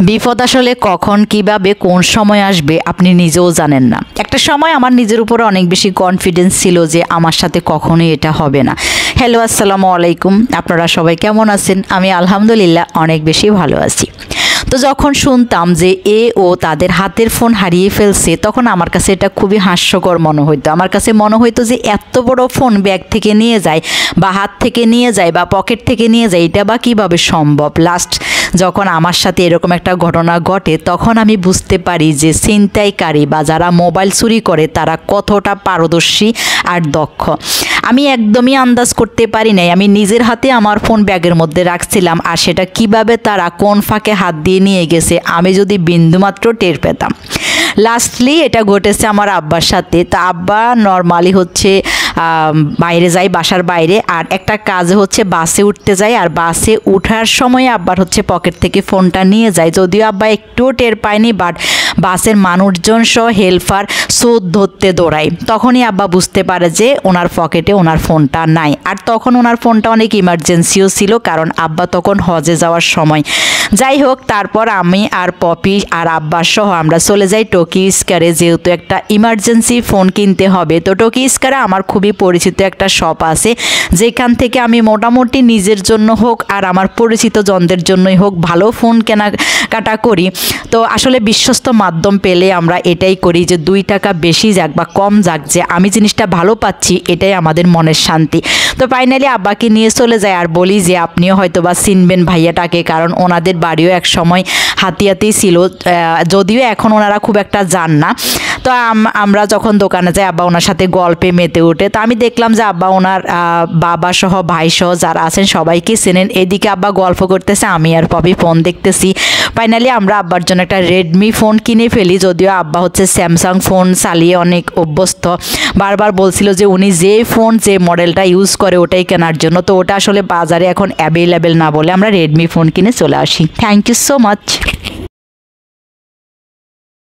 বিপদ আসলে কখন কিভাবে কোন সময় আসবে আপনি নিজেও জানেন না। একটা সময় আমার নিজের উপরে অনেক বেশি কনফিডেন্স ছিল যে আমার সাথে কখনোই এটা হবে না। হ্যালো, আসসালামু আলাইকুম। আপনারা সবাই কেমন আছেন? আমি আলহামদুলিল্লাহ অনেক বেশি ভালো আছি। তো যখন শুনতাম যে ও তাদের হাতের ফোন হারিয়ে ফেলছে, তখন আমার কাছে এটা খুবই হাস্যকর মনে হইতো। আমার কাছে মনে হইতো যে এত বড় ফোন ব্যাগ থেকে নিয়ে যায় বা হাত থেকে নিয়ে যায় বা পকেট থেকে নিয়ে যায়, এটা বা কীভাবে সম্ভব। লাস্ট যখন আমার সাথে এরকম একটা ঘটনা ঘটে, তখন আমি বুঝতে পারি যে ছিনতাইকারী বা যারা মোবাইল চুরি করে তারা কতটা পারদর্শী আর দক্ষ। আমি একদমই আন্দাজ করতে পারি নাই। আমি নিজের হাতে আমার ফোন ব্যাগের মধ্যে রাখছিলাম, আর সেটা কিভাবে তারা কোন ফাঁকে হাত দিয়ে নিয়ে গেছে আমি যদি বিন্দুমাত্র টের পেতাম। লাস্টলি এটা ঘটেছে আমার আব্বার সাথে। তা আব্বা নর্মালি হচ্ছে বাইরে যায়, বাসার বাইরে, আর একটা কাজে হচ্ছে বাসে উঠতে যায়, আর বাসে উঠার সময় আব্বার হচ্ছে পকেট থেকে ফোনটা নিয়ে যায়। যদিও আব্বা একটুও টের পায়নি, বাট বাসের মানুষজন সহ হেল্পার স্রোত ধরতে দৌড়ায়। তখনই আব্বা বুঝতে পারে যে ওনার পকেটে ওনার ফোনটা নাই। আর তখন ওনার ফোনটা অনেক ইমার্জেন্সিও ছিল, কারণ আব্বা তখন হজে যাওয়ার সময়। যাই হোক, তারপর আমি আর পপি আর আব্বা সহ আমরা চলে যাই টোকি স্কয়ারে, যেহেতু একটা ইমার্জেন্সি ফোন কিনতে হবে। তো টোকি স্কয়ারে আমার খুবই পরিচিত একটা শপ আছে, যেখান থেকে আমি মোটামুটি নিজের জন্য হোক আর আমার পরিচিত জনদের জন্যই হোক ভালো ফোন কেনাকাটা করি। তো আসলে বিশ্বস্ত মাধ্যম পেলে আমরা এটাই করি যে 2 টাকা বেশি যাক বা কম যাক, যে আমি জিনিসটা ভালো পাচ্ছি এটাই আমাদের মনের শান্তি। তো ফাইনালি আব্বাকে নিয়ে চলে যায় আর বলি যে আপনিও হয়তো বা চিনবেন ভাইয়াটাকে, কারণ ওনাদের বাড়িও এক সময় হাতিয়াতেই ছিল, যদিও এখন ওনারা খুব একটা যান না। তো আমরা যখন দোকানে যাই, আব্বা ওনার সাথে গল্পে মেতে ওঠে। তো আমি দেখলাম যে আব্বা ওনার বাবা সহ ভাই সহ যারা আছেন সবাইকে চেনেন। এদিকে আব্বা গল্প করতেছে, আমি আর পপি ফোন দেখতেছি। ফাইনালি আমরা আব্বার জন্য একটা রেডমি ফোন কিনে ফেলি, যদিও আব্বা হচ্ছে স্যামসাং ফোন চালিয়ে অনেক অভ্যস্ত। বারবার বলছিল যে উনি যে ফোন যে মডেলটা ইউজ করে ওটাই কেনার জন্য। তো ওটা আসলে বাজারে এখন অ্যাভেলেবেল না বলে আমরা রেডমি ফোন কিনে চলে আসি। Thank you so much.